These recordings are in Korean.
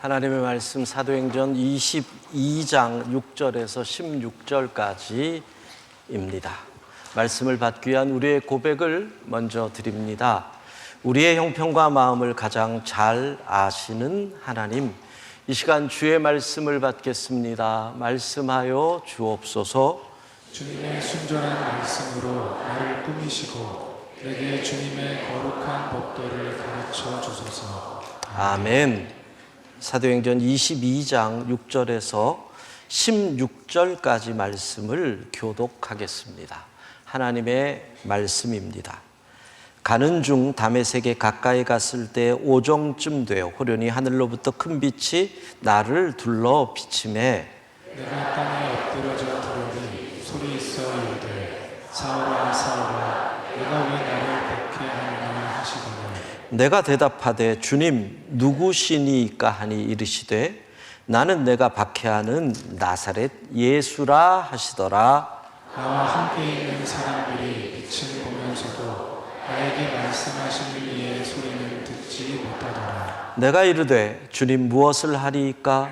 하나님의 말씀 사도행전 22장 6절에서 16절까지입니다. 말씀을 받기 위한 우리의 고백을 먼저 드립니다. 우리의 형편과 마음을 가장 잘 아시는 하나님, 이 시간 주의 말씀을 받겠습니다. 말씀하여 주옵소서. 주님의 순전한 말씀으로 나를 꾸미시고 내게 주님의 거룩한 법도를 가르쳐 주소서. 아멘. 사도행전 22장 6절에서 16절까지 말씀을 교독하겠습니다. 하나님의 말씀입니다. 가는 중 다메섹에 가까이 갔을 때 오정쯤 되어 호련히 하늘로부터 큰 빛이 나를 둘러 비치매 내가 땅에 엎드러져 들으니 소리 있어 이르되 사울아 사울아 내가 왜 나를 박해하느냐 하시더니 내가 대답하되 주님 누구시니까 하니 이르시되 나는 내가 박해하는 나사렛 예수라 하시더라. 나와 함께 있는 사람들이 빛을 보면서도 나에게 말씀하시는 이의 소리는 듣지 못하더라. 내가 이르되 주님 무엇을 하리이까?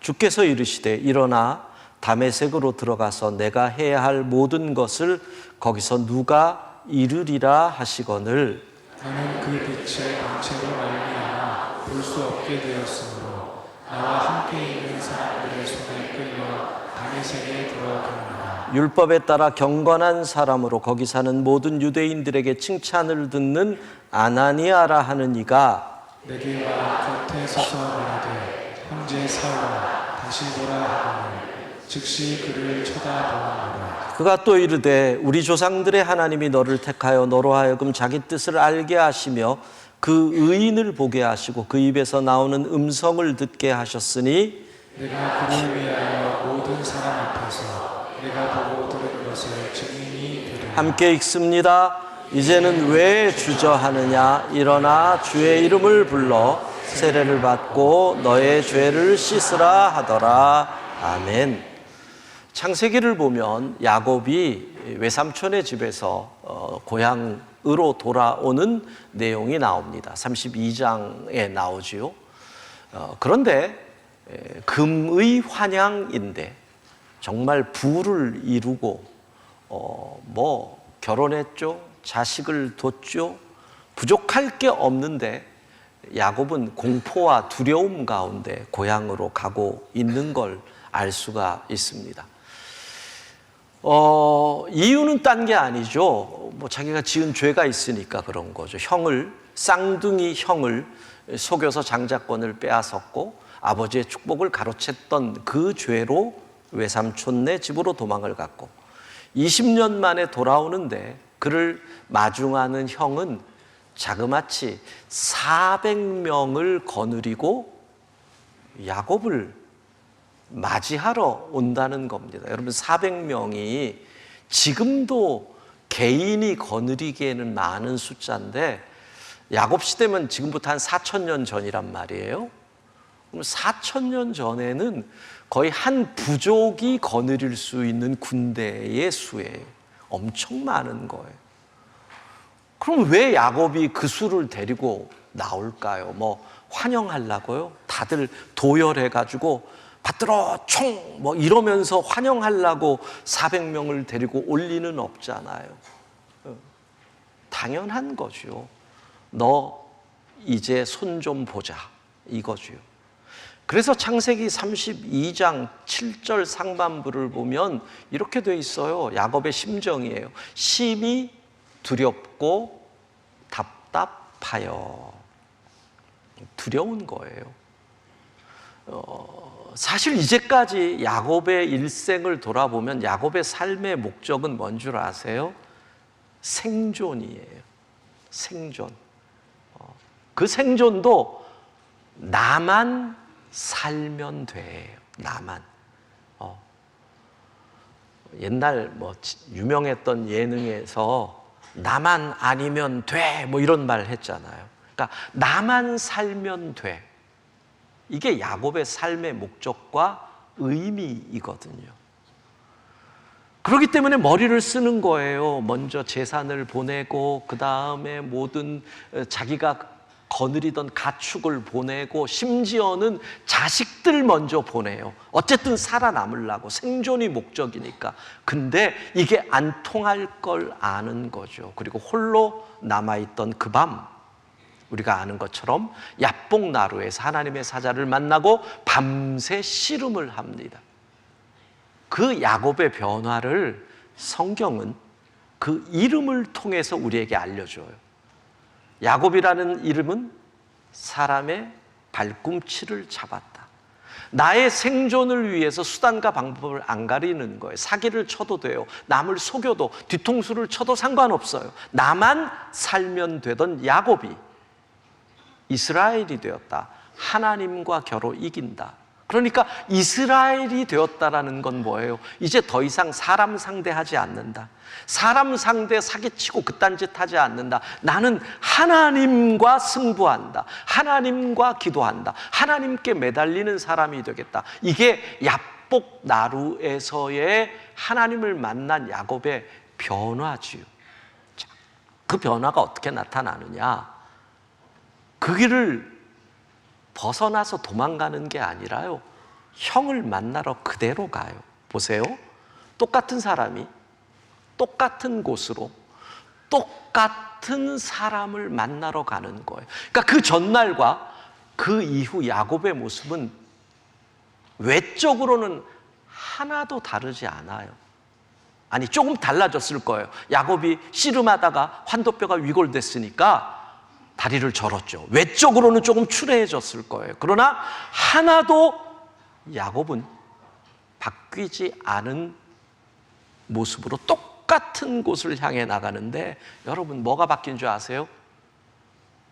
주께서 이르시되 일어나 다메섹으로 들어가서 내가 해야 할 모든 것을 거기서 누가 이르리라 하시거늘 나는 그 빛의 광채로 말미암아 볼 수 없게 되었으므로 나와 함께 있는 사람들의 손에 끌려 다메섹에 들어갑니다. 율법에 따라 경건한 사람으로 거기 사는 모든 유대인들에게 칭찬을 듣는 아나니아라 하는 이가 내게 와 곁에 서서 말하되 형제 사울아 다시 보라 하거늘 즉시 그를 쳐다보았노라. 그가 또 이르되 우리 조상들의 하나님이 너를 택하여 너로 하여금 자기 뜻을 알게 하시며 그 의인을 보게 하시고 그 입에서 나오는 음성을 듣게 하셨으니 내가 그를 위하여 모든 사람 앞에서 내가 보고 들은 것을 증인이 되리라. 함께 읽습니다. 이제는 왜 주저하느냐? 일어나 주의 이름을 불러 세례를 받고 너의 죄를 씻으라 하더라. 아멘. 창세기를 보면 야곱이 외삼촌의 집에서 고향으로 돌아오는 내용이 나옵니다. 32장에 나오지요. 그런데 금의 환양인데 정말 부를 이루고 결혼했죠. 자식을 뒀죠. 부족할 게 없는데 야곱은 공포와 두려움 가운데 고향으로 가고 있는 걸 알 수가 있습니다. 이유는 딴 게 아니죠. 자기가 지은 죄가 있으니까 그런 거죠. 쌍둥이 형을 속여서 장자권을 빼앗았고 아버지의 축복을 가로챘던 그 죄로 외삼촌네 집으로 도망을 갔고 20년 만에 돌아오는데 그를 마중하는 형은 자그마치 400명을 거느리고 야곱을 맞이하러 온다는 겁니다. 여러분 400명이 지금도 개인이 거느리기에는 많은 숫자인데 야곱 시대면 지금부터 한 4,000년 전이란 말이에요. 그럼 4,000년 전에는 거의 한 부족이 거느릴 수 있는 군대의 수예요. 엄청 많은 거예요. 그럼 왜 야곱이 그 수를 데리고 나올까요? 환영하려고요? 다들 도열해가지고 받들어 총 이러면서 환영하려고 400명을 데리고 올 리는 없잖아요. 당연한 거죠. 너 이제 손 좀 보자 이거죠. 그래서 창세기 32장 7절 상반부를 보면 이렇게 돼 있어요. 야곱의 심정이에요. 심히 두렵고 답답하여. 두려운 거예요. 사실 이제까지 야곱의 일생을 돌아보면 야곱의 삶의 목적은 뭔 줄 아세요? 생존이에요. 생존. 그 생존도 나만 살면 돼요. 나만. 옛날 유명했던 예능에서 나만 아니면 돼 이런 말 했잖아요. 그러니까 나만 살면 돼. 이게 야곱의 삶의 목적과 의미이거든요. 그렇기 때문에 머리를 쓰는 거예요. 먼저 재산을 보내고 그 다음에 모든 자기가 거느리던 가축을 보내고 심지어는 자식들 먼저 보내요. 어쨌든 살아남으려고, 생존이 목적이니까. 근데 이게 안 통할 걸 아는 거죠. 그리고 홀로 남아있던 그 밤, 우리가 아는 것처럼 야복나루에서 하나님의 사자를 만나고 밤새 씨름을 합니다. 그 야곱의 변화를 성경은 그 이름을 통해서 우리에게 알려줘요. 야곱이라는 이름은 사람의 발꿈치를 잡았다. 나의 생존을 위해서 수단과 방법을 안 가리는 거예요. 사기를 쳐도 돼요. 남을 속여도, 뒤통수를 쳐도 상관없어요. 나만 살면 되던 야곱이 이스라엘이 되었다. 하나님과 겨루 이긴다. 그러니까 이스라엘이 되었다라는 건 뭐예요? 이제 더 이상 사람 상대하지 않는다. 사람 상대 사기치고 그딴 짓 하지 않는다. 나는 하나님과 승부한다. 하나님과 기도한다. 하나님께 매달리는 사람이 되겠다. 이게 야복나루에서의 하나님을 만난 야곱의 변화지요. 자, 그 변화가 어떻게 나타나느냐? 그 길을 벗어나서 도망가는 게 아니라요, 형을 만나러 그대로 가요. 보세요. 똑같은 사람이 똑같은 곳으로 똑같은 사람을 만나러 가는 거예요. 그러니까 그 전날과 그 이후 야곱의 모습은 외적으로는 하나도 다르지 않아요. 아니, 조금 달라졌을 거예요. 야곱이 씨름하다가 환도뼈가 위골됐으니까 다리를 절었죠. 외적으로는 조금 추레해졌을 거예요. 그러나 하나도 야곱은 바뀌지 않은 모습으로 똑같은 곳을 향해 나가는데, 여러분 뭐가 바뀐 줄 아세요?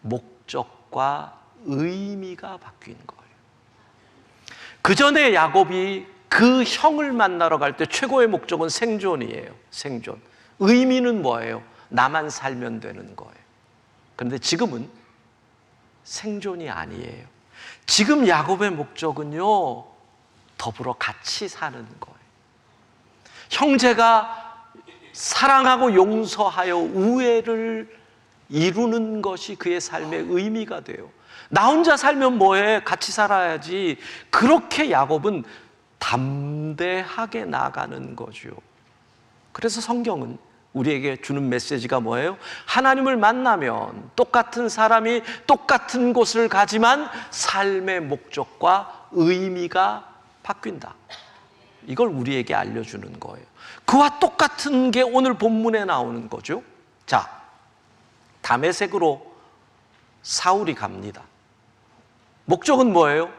목적과 의미가 바뀐 거예요. 그 전에 야곱이 그 형을 만나러 갈 때 최고의 목적은 생존이에요. 생존. 의미는 뭐예요? 나만 살면 되는 거예요. 그런데 지금은 생존이 아니에요. 지금 야곱의 목적은요, 더불어 같이 사는 거예요. 형제가 사랑하고 용서하여 우애를 이루는 것이 그의 삶의 의미가 돼요. 나 혼자 살면 뭐해? 같이 살아야지. 그렇게 야곱은 담대하게 나가는 거죠. 그래서 성경은 우리에게 주는 메시지가 뭐예요? 하나님을 만나면 똑같은 사람이 똑같은 곳을 가지만 삶의 목적과 의미가 바뀐다. 이걸 우리에게 알려주는 거예요. 그와 똑같은 게 오늘 본문에 나오는 거죠. 자, 다메섹으로 사울이 갑니다. 목적은 뭐예요?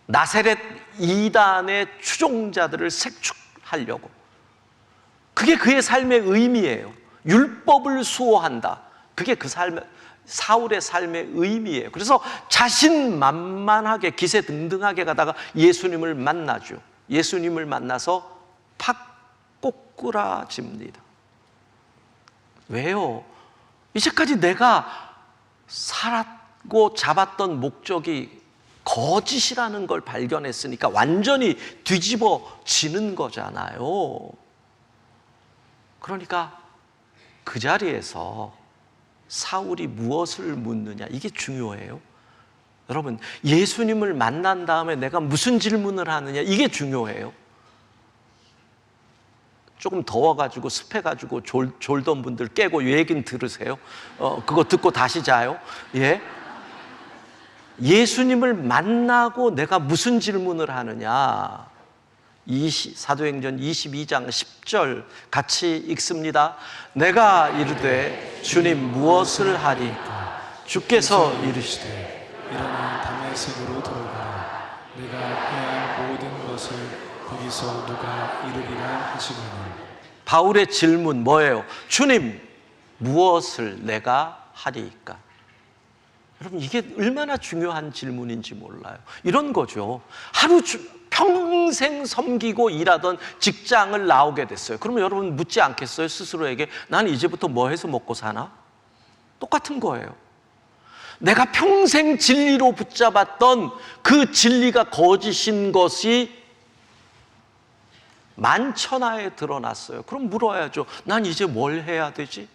나세렛 이단의 추종자들을 색출하려고. 그게 그의 삶의 의미예요. 율법을 수호한다. 그게 그 사울의 삶의 의미예요. 그래서 자신만만하게 기세등등하게 가다가 예수님을 만나죠. 예수님을 만나서 팍 꼬꾸라집니다. 왜요? 이제까지 내가 살았고 잡았던 목적이 거짓이라는 걸 발견했으니까 완전히 뒤집어지는 거잖아요. 그러니까 그 자리에서 사울이 무엇을 묻느냐, 이게 중요해요. 여러분, 예수님을 만난 다음에 내가 무슨 질문을 하느냐, 이게 중요해요. 조금 더워가지고 습해가지고 졸던 분들 깨고 얘기는 들으세요. 그거 듣고 다시 자요. 예. 예수님을 만나고 내가 무슨 질문을 하느냐. 사도행전 22장 10절 같이 읽습니다. 내가 이르되 주님 무엇을 하리까? 주께서 이르시되 일어나 다메섹으로 들어가라. 내가 해야 할 모든 것을 거기서 누가 이르리라 하시거늘. 바울의 질문 뭐예요? 주님 무엇을 내가 하리까? 여러분, 이게 얼마나 중요한 질문인지 몰라요. 이런 거죠. 평생 섬기고 일하던 직장을 나오게 됐어요. 그러면 여러분 묻지 않겠어요? 스스로에게 나는 이제부터 뭐 해서 먹고 사나? 똑같은 거예요. 내가 평생 진리로 붙잡았던 그 진리가 거짓인 것이 만천하에 드러났어요. 그럼 물어야죠. 난 이제 뭘 해야 되지?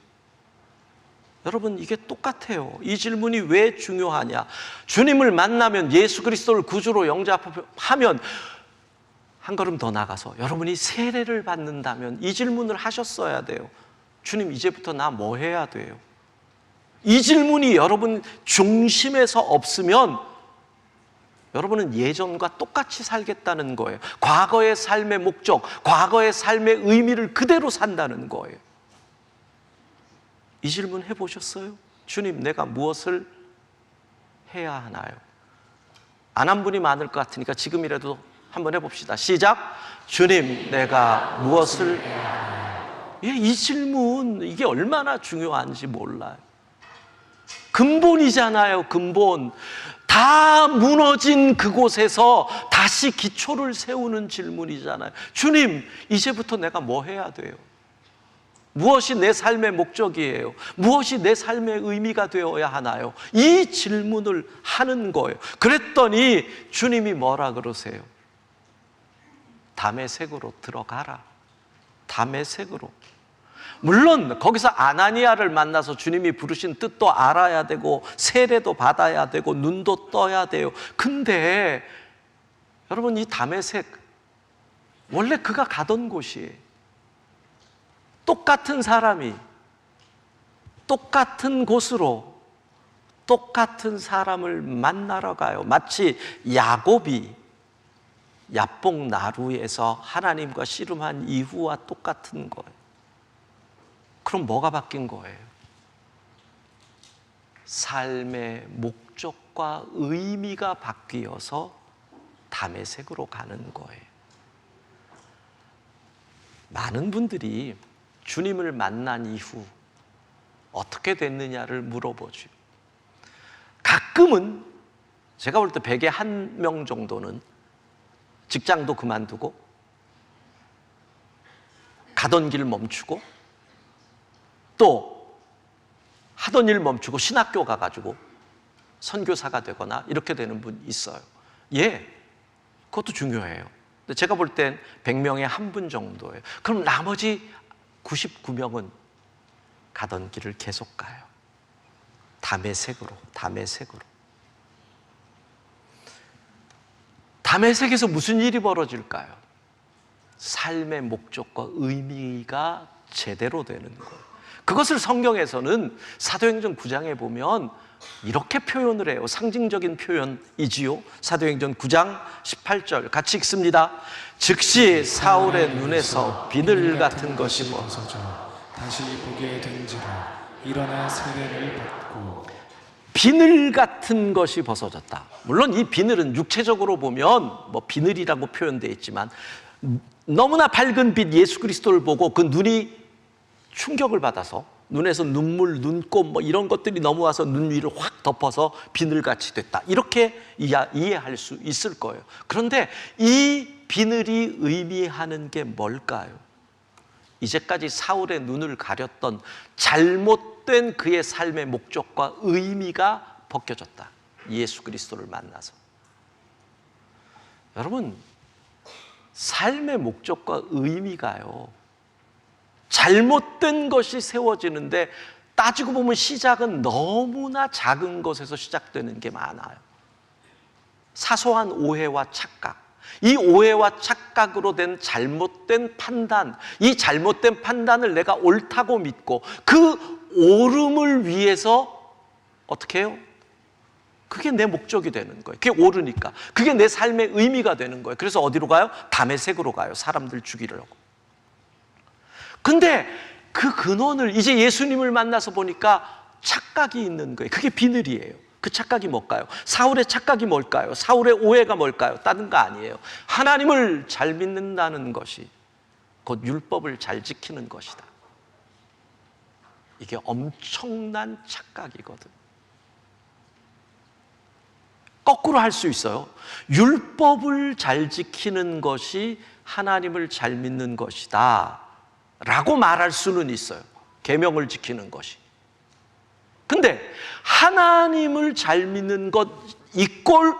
여러분, 이게 똑같아요. 이 질문이 왜 중요하냐? 주님을 만나면, 예수 그리스도를 구주로 영접하면, 한 걸음 더 나가서 여러분이 세례를 받는다면 이 질문을 하셨어야 돼요. 주님, 이제부터 나 뭐 해야 돼요? 이 질문이 여러분 중심에서 없으면 여러분은 예전과 똑같이 살겠다는 거예요. 과거의 삶의 목적, 과거의 삶의 의미를 그대로 산다는 거예요. 이 질문 해보셨어요? 주님, 내가 무엇을 해야 하나요? 안 한 분이 많을 것 같으니까 지금이라도 한번 해봅시다. 시작. 주님, 내가 무엇을 해야 하나요? 예, 이 질문, 이게 얼마나 중요한지 몰라요. 근본이잖아요, 근본. 다 무너진 그곳에서 다시 기초를 세우는 질문이잖아요. 주님, 이제부터 내가 뭐 해야 돼요? 무엇이 내 삶의 목적이에요? 무엇이 내 삶의 의미가 되어야 하나요? 이 질문을 하는 거예요. 그랬더니 주님이 뭐라 그러세요? 다메섹으로 들어가라. 다메섹으로. 물론 거기서 아나니아를 만나서 주님이 부르신 뜻도 알아야 되고 세례도 받아야 되고 눈도 떠야 돼요. 근데 여러분, 이 다메섹 원래 그가 가던 곳이에요. 똑같은 사람이 똑같은 곳으로 똑같은 사람을 만나러 가요. 마치 야곱이 야복 나루에서 하나님과 씨름한 이후와 똑같은 거예요. 그럼 뭐가 바뀐 거예요? 삶의 목적과 의미가 바뀌어서 다메섹으로 가는 거예요. 많은 분들이 주님을 만난 이후 어떻게 됐느냐를 물어보죠. 가끔은 제가 볼 때 100에 1명 정도는 직장도 그만두고 가던 길 멈추고 또 하던 일 멈추고 신학교 가가지고 선교사가 되거나 이렇게 되는 분 있어요. 예, 그것도 중요해요. 근데 제가 볼 땐 100명에 1분 정도예요. 그럼 나머지 99명은 가던 길을 계속 가요. 다메섹으로. 다메섹에서 무슨 일이 벌어질까요? 삶의 목적과 의미가 제대로 되는 거예요. 그것을 성경에서는 사도행전 9장에 보면 이렇게 표현을 해요. 상징적인 표현이지요. 사도행전 9장 18절 같이 읽습니다. 즉시 사울의 눈에서 비늘 같은 것이 벗어져 다시 보게 된지라 일어나 세례를 받고. 비늘 같은 것이 벗어졌다. 물론 이 비늘은 육체적으로 보면 뭐 비늘이라고 표현되어 있지만 너무나 밝은 빛 예수 그리스도를 보고 그 눈이 충격을 받아서 눈에서 눈물, 눈곱 뭐 이런 것들이 넘어와서 눈 위를 확 덮어서 비늘같이 됐다. 이렇게 이해할 수 있을 거예요. 그런데 이 비늘이 의미하는 게 뭘까요? 이제까지 사울의 눈을 가렸던 잘못된 그의 삶의 목적과 의미가 벗겨졌다. 예수 그리스도를 만나서. 여러분, 삶의 목적과 의미가요, 잘못된 것이 세워지는데 따지고 보면 시작은 너무나 작은 것에서 시작되는 게 많아요. 사소한 오해와 착각, 이 오해와 착각으로 된 잘못된 판단, 이 잘못된 판단을 내가 옳다고 믿고 그 옳음을 위해서 어떻게 해요? 그게 내 목적이 되는 거예요. 그게 옳으니까. 그게 내 삶의 의미가 되는 거예요. 그래서 어디로 가요? 다메섹으로 가요. 사람들 죽이려고. 근데 그 근원을 이제 예수님을 만나서 보니까 착각이 있는 거예요. 그게 비늘이에요. 그 착각이 뭘까요? 사울의 착각이 뭘까요? 사울의 오해가 뭘까요? 다른 거 아니에요. 하나님을 잘 믿는다는 것이 곧 율법을 잘 지키는 것이다. 이게 엄청난 착각이거든. 거꾸로 할 수 있어요. 율법을 잘 지키는 것이 하나님을 잘 믿는 것이다 라고 말할 수는 있어요. 계명을 지키는 것이. 근데 하나님을 잘 믿는 것 이꼴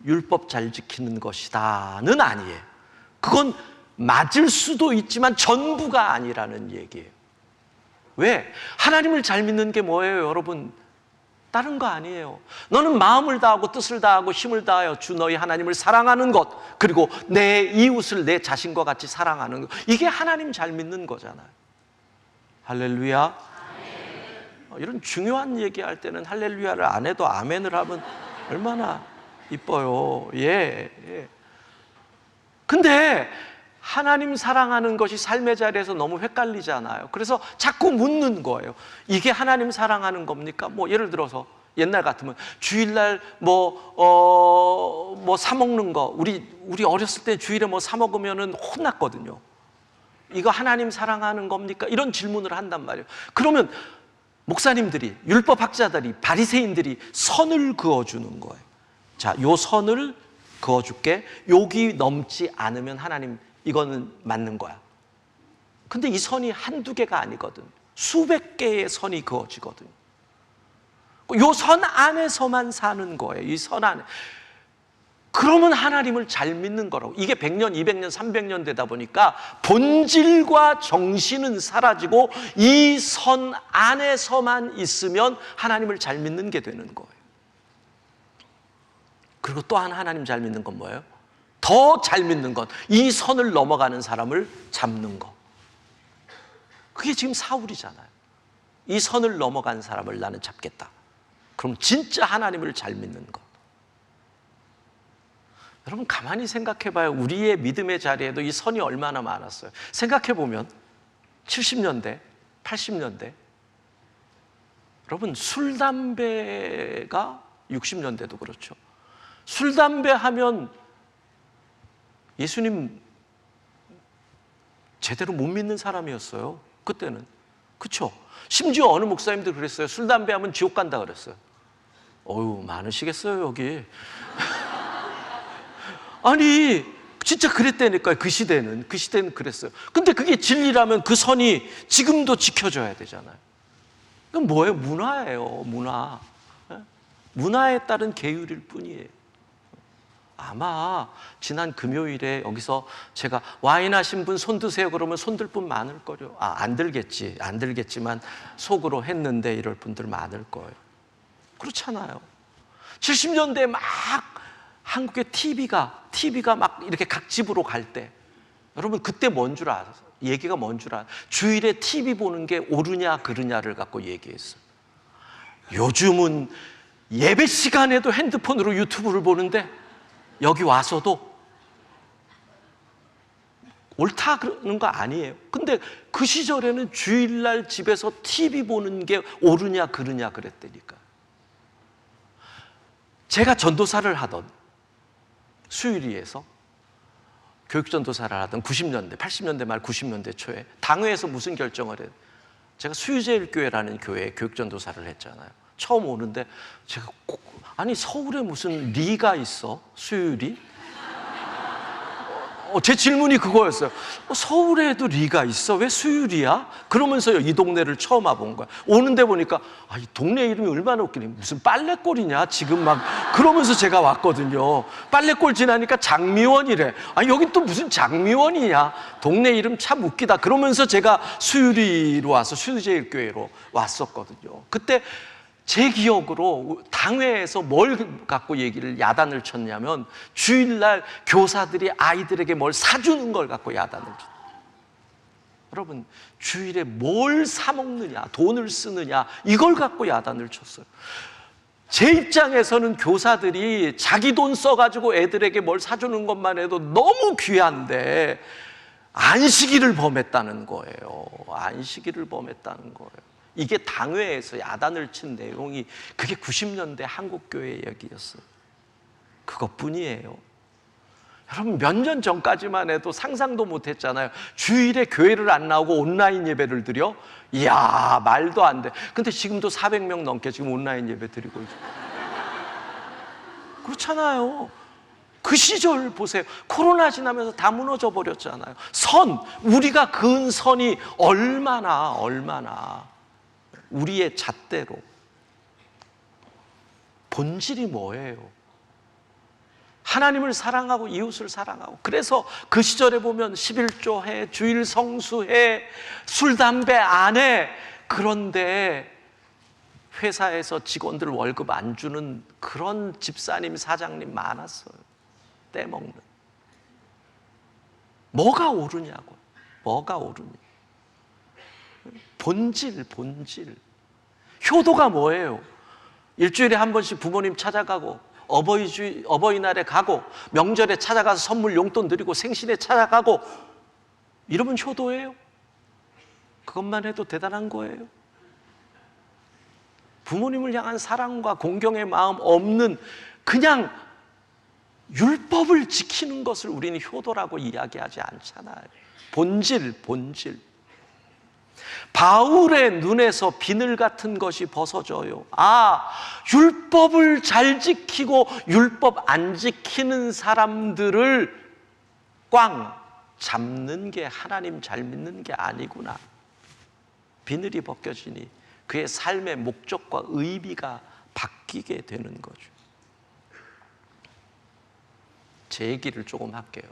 율법 잘 지키는 것이다는 아니에요. 그건 맞을 수도 있지만 전부가 아니라는 얘기예요. 왜? 하나님을 잘 믿는 게 뭐예요, 여러분? 다른 거 아니에요. 너는 마음을 다하고 뜻을 다하고 힘을 다하여 주 너희 하나님을 사랑하는 것, 그리고 내 이웃을 내 자신과 같이 사랑하는 것. 이게 하나님 잘 믿는 거잖아요. 할렐루야. 이런 중요한 얘기할 때는 할렐루야를 안 해도 아멘을 하면 얼마나 이뻐요. 예. 근데 하나님 사랑하는 것이 삶의 자리에서 너무 het갈리잖아요. 그래서 자꾸 묻는 거예요. 이게 하나님 사랑하는 겁니까? 뭐 예를 들어서 옛날 같으면 주일날 뭐 사 먹는 거, 우리 어렸을 때 주일에 뭐 사 먹으면은 혼났거든요. 이거 하나님 사랑하는 겁니까? 이런 질문을 한단 말이에요. 그러면 목사님들이, 율법학자들이, 바리새인들이 선을 그어주는 거예요. 자, 요 선을 그어줄게. 여기 넘지 않으면 하나님 이거는 맞는 거야. 근데 이 선이 한두 개가 아니거든. 수백 개의 선이 그어지거든. 요 선 안에서만 사는 거예요. 이 선 안에. 그러면 하나님을 잘 믿는 거라고. 이게 100년, 200년, 300년 되다 보니까 본질과 정신은 사라지고 이 선 안에서만 있으면 하나님을 잘 믿는 게 되는 거예요. 그리고 또 하나님 잘 믿는 건 뭐예요? 더 잘 믿는 건 이 선을 넘어가는 사람을 잡는 거. 그게 지금 사울이잖아요. 이 선을 넘어간 사람을 나는 잡겠다. 그럼 진짜 하나님을 잘 믿는 것. 여러분 가만히 생각해봐요. 우리의 믿음의 자리에도 이 선이 얼마나 많았어요. 생각해보면 70년대, 80년대 여러분 술, 담배가 60년대도 그렇죠. 술, 담배 하면 예수님 제대로 못 믿는 사람이었어요. 그때는. 그렇죠? 심지어 어느 목사님들 그랬어요. 술, 담배 하면 지옥 간다 그랬어요. 어휴, 많으시겠어요 여기. 아니 진짜 그랬다니까요. 그 시대는 그랬어요. 근데 그게 진리라면 그 선이 지금도 지켜져야 되잖아요. 그건 뭐예요? 문화예요. 문화. 문화에 따른 계율일 뿐이에요. 아마 지난 금요일에 여기서 제가 와인 하신 분 손 드세요 그러면 손 들 분 많을 거예요. 안 들겠지만 속으로 했는데 이럴 분들 많을 거예요. 그렇잖아요. 70년대에 막 한국의 TV가 막 이렇게 각 집으로 갈 때 여러분 그때 뭔 줄 알아요? 얘기가 뭔 줄 알아요? 주일에 TV 보는 게 옳으냐 그르냐를 갖고 얘기했어요. 요즘은 예배 시간에도 핸드폰으로 유튜브를 보는데 여기 와서도 옳다 그러는 거 아니에요. 근데 그 시절에는 주일날 집에서 TV 보는 게 옳으냐 그르냐 그랬다니까. 제가 전도사를 하던 수유리에서 교육전도사를 하던 90년대, 80년대 말 90년대 초에 당회에서 무슨 결정을 해요? 제가 수유제일교회라는 교회에 교육전도사를 했잖아요. 처음 오는데 제가 아니 서울에 무슨 리가 있어? 수유리? 제 질문이 그거였어요. 서울에도 리가 있어? 왜 수유리야? 그러면서요 이 동네를 처음 와본 거야. 오는데 보니까 이 동네 이름이 얼마나 웃기니 무슨 빨래골이냐 지금 막 그러면서 제가 왔거든요. 빨래골 지나니까 장미원이래. 여긴 또 무슨 장미원이냐. 동네 이름 참 웃기다. 그러면서 제가 수유리로 와서 수유제일교회로 왔었거든요. 그때 제 기억으로 당회에서 뭘 갖고 야단을 쳤냐면 주일날 교사들이 아이들에게 뭘 사주는 걸 갖고 야단을 쳤어요. 여러분 주일에 뭘 사 먹느냐 돈을 쓰느냐 이걸 갖고 야단을 쳤어요. 제 입장에서는 교사들이 자기 돈 써가지고 애들에게 뭘 사주는 것만 해도 너무 귀한데 안식일을 범했다는 거예요. 안식일을 범했다는 거예요. 이게 당회에서 야단을 친 내용이 그게 90년대 한국교회 얘기였어요. 그것뿐이에요. 여러분 몇 년 전까지만 해도 상상도 못했잖아요. 주일에 교회를 안 나오고 온라인 예배를 드려? 이야 말도 안 돼. 근데 지금도 400명 넘게 지금 온라인 예배 드리고 있어요. 그렇잖아요. 그 시절 보세요. 코로나 지나면서 다 무너져 버렸잖아요. 우리가 그은 선이 얼마나 우리의 잣대로. 본질이 뭐예요? 하나님을 사랑하고 이웃을 사랑하고. 그래서 그 시절에 보면 11조 해, 주일 성수해, 술 담배 안 해. 그런데 회사에서 직원들 월급 안 주는 그런 집사님, 사장님 많았어요. 떼먹는. 뭐가 옳으냐고. 뭐가 옳으냐. 본질. 효도가 뭐예요? 일주일에 한 번씩 부모님 찾아가고, 어버이날에 가고, 명절에 찾아가서 선물 용돈 드리고, 생신에 찾아가고, 이러면 효도예요? 그것만 해도 대단한 거예요. 부모님을 향한 사랑과 공경의 마음 없는 그냥 율법을 지키는 것을 우리는 효도라고 이야기하지 않잖아요. 본질. 바울의 눈에서 비늘 같은 것이 벗어져요. 율법을 잘 지키고 율법 안 지키는 사람들을 꽝 잡는 게 하나님 잘 믿는 게 아니구나. 비늘이 벗겨지니 그의 삶의 목적과 의미가 바뀌게 되는 거죠. 제 얘기를 조금 할게요.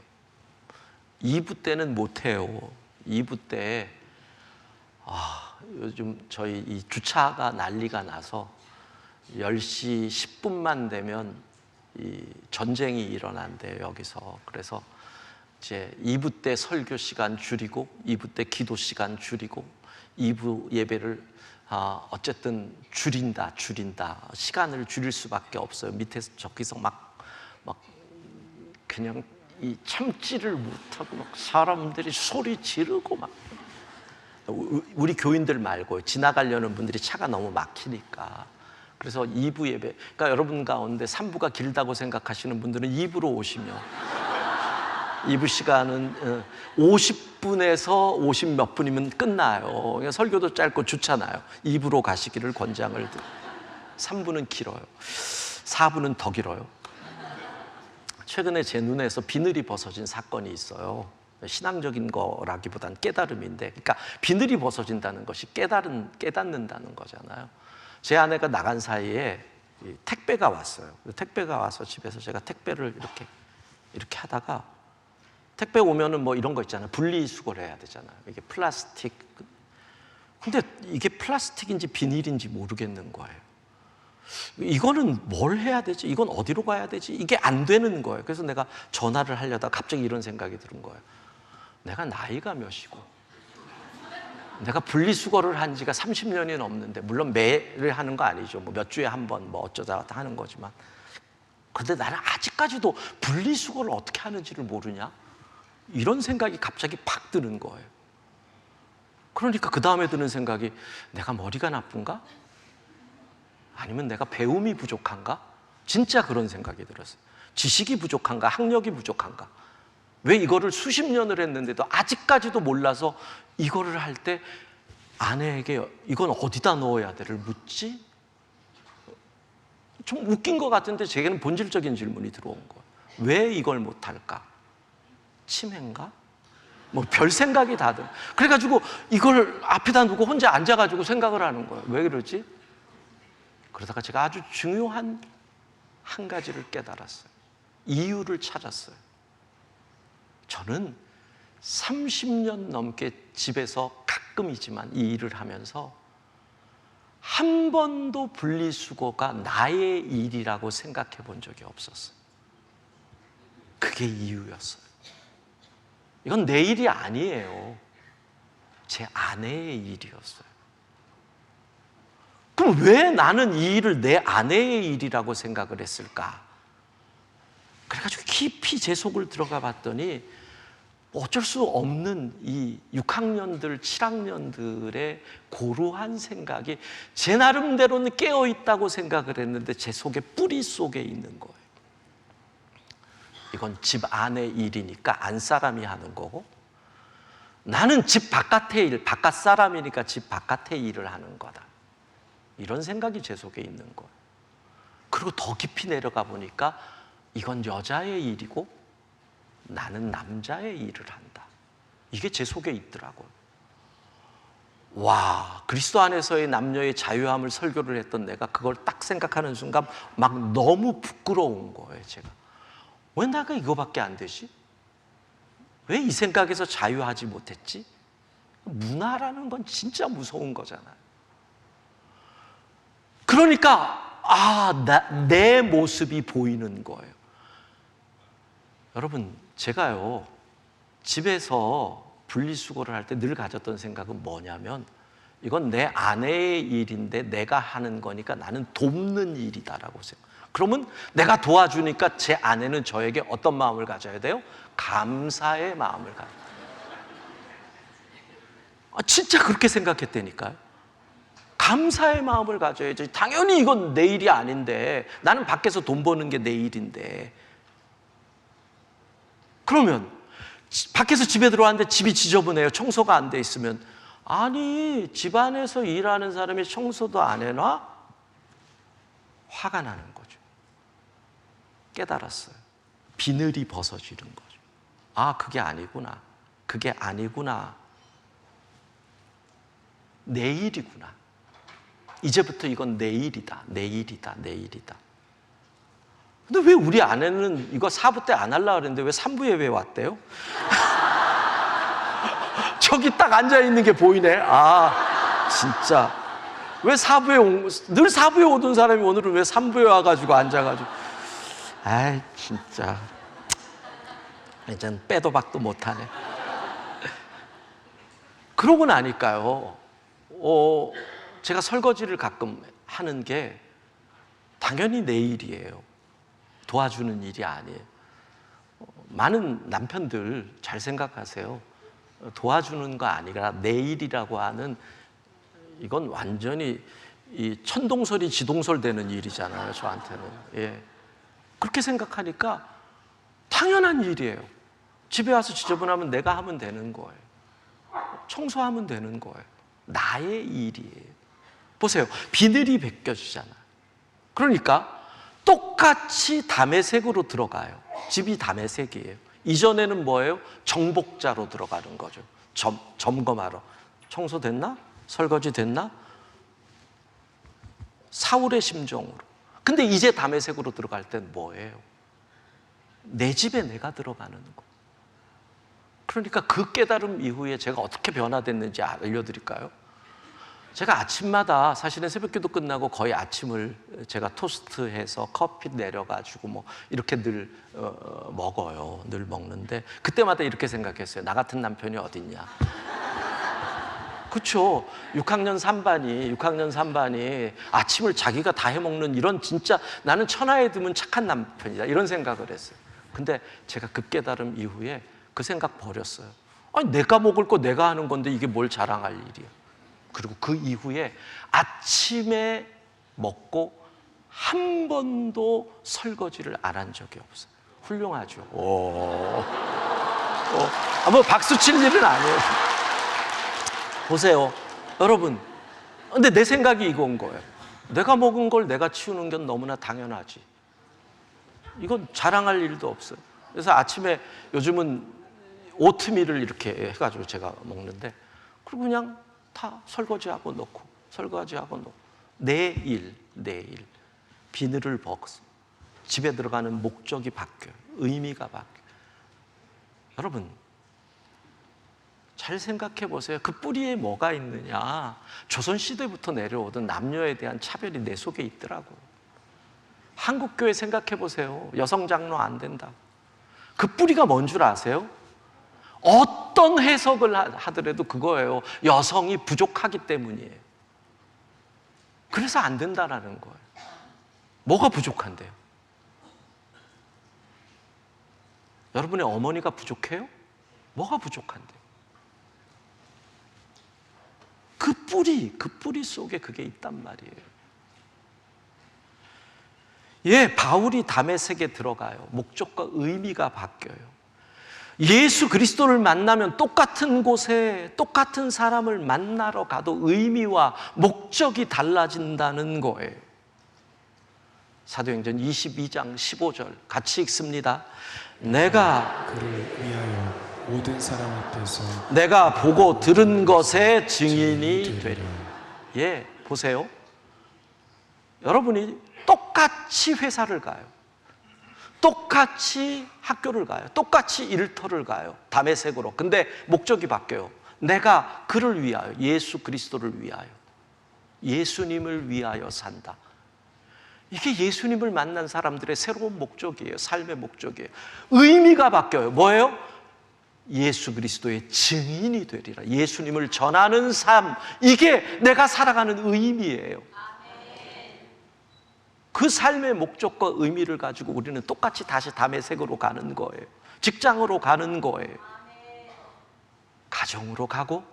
2부 때는 못해요. 2부 때 요즘 저희 이 주차가 난리가 나서 10시 10분만 되면 이 전쟁이 일어난대요, 여기서. 그래서 이제 2부 때 설교 시간 줄이고 2부 때 기도 시간 줄이고 2부 예배를 어쨌든 줄인다. 시간을 줄일 수밖에 없어요. 밑에서 저기서 막 그냥 이 참지를 못하고 막 사람들이 소리 지르고 막. 우리 교인들 말고 지나가려는 분들이 차가 너무 막히니까. 그래서 2부 예배, 그러니까 여러분 가운데 3부가 길다고 생각하시는 분들은 2부로 오시면 2부 시간은 50분에서 50 몇 분이면 끝나요. 그러니까 설교도 짧고 좋잖아요. 2부로 가시기를 권장을 드려요. 3부는 길어요. 4부는 더 길어요. 최근에 제 눈에서 비늘이 벗어진 사건이 있어요. 신앙적인 거라기보단 깨달음인데, 그러니까 비늘이 벗어진다는 것이 깨닫는다는 거잖아요. 제 아내가 나간 사이에 택배가 왔어요. 택배가 와서 집에서 제가 택배를 이렇게 하다가, 택배 오면은 뭐 이런 거 있잖아요. 분리수거를 해야 되잖아요. 이게 플라스틱. 근데 이게 플라스틱인지 비닐인지 모르겠는 거예요. 이거는 뭘 해야 되지? 이건 어디로 가야 되지? 이게 안 되는 거예요. 그래서 내가 전화를 하려다 갑자기 이런 생각이 드는 거예요. 내가 나이가 몇이고 내가 분리수거를 한 지가 30년이 넘는데, 물론 매일 하는 거 아니죠. 뭐 몇 주에 한 번 뭐 어쩌다 하는 거지만, 그런데 나는 아직까지도 분리수거를 어떻게 하는지를 모르냐? 이런 생각이 갑자기 팍 드는 거예요. 그러니까 그 다음에 드는 생각이, 내가 머리가 나쁜가? 아니면 내가 배움이 부족한가? 진짜 그런 생각이 들었어요. 지식이 부족한가? 학력이 부족한가? 왜 이거를 수십 년을 했는데도 아직까지도 몰라서 이거를 할 때 아내에게 이건 어디다 넣어야 돼를 묻지? 좀 웃긴 것 같은데 제게는 본질적인 질문이 들어온 거예요. 왜 이걸 못할까? 치매인가? 뭐 별 생각이 다 들어. 그래가지고 이걸 앞에다 두고 혼자 앉아가지고 생각을 하는 거예요. 왜 그러지? 그러다가 제가 아주 중요한 한 가지를 깨달았어요. 이유를 찾았어요. 저는 30년 넘게 집에서 가끔이지만 이 일을 하면서 한 번도 분리수거가 나의 일이라고 생각해 본 적이 없었어요. 그게 이유였어요. 이건 내 일이 아니에요. 제 아내의 일이었어요. 그럼 왜 나는 이 일을 내 아내의 일이라고 생각을 했을까? 그래가지고 깊이 제 속을 들어가 봤더니 어쩔 수 없는 이 6학년들, 7학년들의 고루한 생각이 제 나름대로는 깨어있다고 생각을 했는데 제 속에 뿌리 속에 있는 거예요. 이건 집 안의 일이니까 안 사람이 하는 거고, 나는 집 바깥의 일, 바깥 사람이니까 집 바깥의 일을 하는 거다. 이런 생각이 제 속에 있는 거예요. 그리고 더 깊이 내려가 보니까 이건 여자의 일이고 나는 남자의 일을 한다. 이게 제 속에 있더라고요. 와, 그리스도 안에서의 남녀의 자유함을 설교를 했던 내가 그걸 딱 생각하는 순간 막 너무 부끄러운 거예요, 제가. 왜 내가 이거밖에 안 되지? 왜 이 생각에서 자유하지 못했지? 문화라는 건 진짜 무서운 거잖아요. 그러니까 내 모습이 보이는 거예요. 여러분, 제가요 집에서 분리수거를 할 때 늘 가졌던 생각은 뭐냐면, 이건 내 아내의 일인데 내가 하는 거니까 나는 돕는 일이다라고 생각. 그러면 내가 도와주니까 제 아내는 저에게 어떤 마음을 가져야 돼요? 감사의 마음을 가져야 돼요. 진짜 그렇게 생각했다니까요. 감사의 마음을 가져야지. 당연히 이건 내 일이 아닌데, 나는 밖에서 돈 버는 게 내 일인데. 그러면 밖에서 집에 들어왔는데 집이 지저분해요. 청소가 안 돼 있으면, 아니 집안에서 일하는 사람이 청소도 안 해놔? 화가 나는 거죠. 깨달았어요. 비늘이 벗어지는 거죠. 그게 아니구나. 그게 아니구나. 내 일이구나. 이제부터 이건 내 일이다. 내 일이다. 내 일이다. 근데 왜 우리 아내는 이거 4부 때 안 하려고 그랬는데 왜 3부에 왜 왔대요? 저기 딱 앉아있는 게 보이네. 진짜. 왜 4부에, 늘 4부에 오던 사람이 오늘은 왜 3부에 와가지고 앉아가지고. 진짜. 이젠 빼도 박도 못하네. 그러고 나니까요, 제가 설거지를 가끔 하는 게 당연히 내 일이에요. 도와주는 일이 아니에요. 많은 남편들 잘 생각하세요. 도와주는 거 아니라 내 일이라고 하는, 이건 완전히 이 천동설이 지동설 되는 일이잖아요, 저한테는. 예. 그렇게 생각하니까 당연한 일이에요. 집에 와서 지저분하면 내가 하면 되는 거예요. 청소하면 되는 거예요. 나의 일이에요. 보세요. 비늘이 벗겨지잖아요. 그러니까 똑같이 담회색으로 들어가요. 집이 담회색이에요. 이전에는 뭐예요? 정복자로 들어가는 거죠. 점검하러. 청소됐나? 설거지 됐나? 사울의 심정으로. 근데 이제 담회색으로 들어갈 땐 뭐예요? 내 집에 내가 들어가는 거. 그러니까 그 깨달음 이후에 제가 어떻게 변화됐는지 알려드릴까요? 제가 아침마다, 사실은 새벽기도 끝나고 거의 아침을 제가 토스트해서 커피 내려가지고 뭐 이렇게 늘 먹어요. 늘 먹는데 그때마다 이렇게 생각했어요. 나 같은 남편이 어딨냐. 그렇죠. 6학년 3반이 아침을 자기가 다 해먹는, 이런 진짜 나는 천하에 드문 착한 남편이다, 이런 생각을 했어요. 근데 제가 그 깨달음 이후에 그 생각 버렸어요. 내가 먹을 거 내가 하는 건데 이게 뭘 자랑할 일이야. 그리고 그 이후에 아침에 먹고 한 번도 설거지를 안 한 적이 없어요. 훌륭하죠. 뭐 박수 칠 일은 아니에요. 보세요, 여러분. 근데 내 생각이 이건 거예요. 내가 먹은 걸 내가 치우는 건 너무나 당연하지. 이건 자랑할 일도 없어요. 그래서 아침에 요즘은 오트밀을 이렇게 해가지고 제가 먹는데, 그리고 그냥 다 설거지하고 넣고, 내 일. 비늘을 벗어. 집에 들어가는 목적이 바뀌어요. 의미가 바뀌어요. 여러분, 잘 생각해 보세요. 그 뿌리에 뭐가 있느냐. 조선시대부터 내려오던 남녀에 대한 차별이 내 속에 있더라고요. 한국교회 생각해 보세요. 여성 장로 안 된다. 그 뿌리가 뭔 줄 아세요? 어떤 해석을 하더라도 그거예요. 여성이 부족하기 때문이에요. 그래서 안 된다라는 거예요. 뭐가 부족한데요? 여러분의 어머니가 부족해요? 뭐가 부족한데요? 그 뿌리 속에 그게 있단 말이에요. 바울이 담에색에 들어가요. 목적과 의미가 바뀌어요. 예수 그리스도를 만나면 똑같은 곳에 똑같은 사람을 만나러 가도 의미와 목적이 달라진다는 거예요. 사도행전 22장 15절 같이 읽습니다. 내가 그를 위하여 모든 사람 앞에서 내가 보고 들은 것의 증인이 되리라. 보세요. 여러분이 똑같이 회사를 가요. 똑같이 학교를 가요. 똑같이 일터를 가요. 담에색으로. 근데 목적이 바뀌어요. 내가 그를 위하여, 예수 그리스도를 위하여, 예수님을 위하여 산다. 이게 예수님을 만난 사람들의 새로운 목적이에요. 삶의 목적이에요. 의미가 바뀌어요. 뭐예요? 예수 그리스도의 증인이 되리라. 예수님을 전하는 삶, 이게 내가 살아가는 의미예요. 그 삶의 목적과 의미를 가지고 우리는 똑같이 다시 다메섹으로 가는 거예요. 직장으로 가는 거예요. 가정으로 가고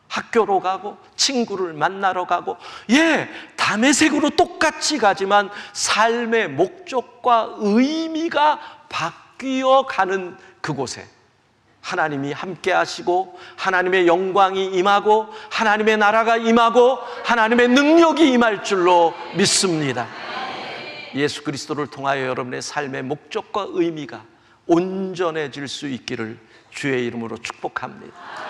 학교로 가고 친구를 만나러 가고, 다메섹으로 똑같이 가지만 삶의 목적과 의미가 바뀌어 가는 그곳에 하나님이 함께 하시고 하나님의 영광이 임하고 하나님의 나라가 임하고 하나님의 능력이 임할 줄로 믿습니다. 예수 그리스도를 통하여 여러분의 삶의 목적과 의미가 온전해질 수 있기를 주의 이름으로 축복합니다.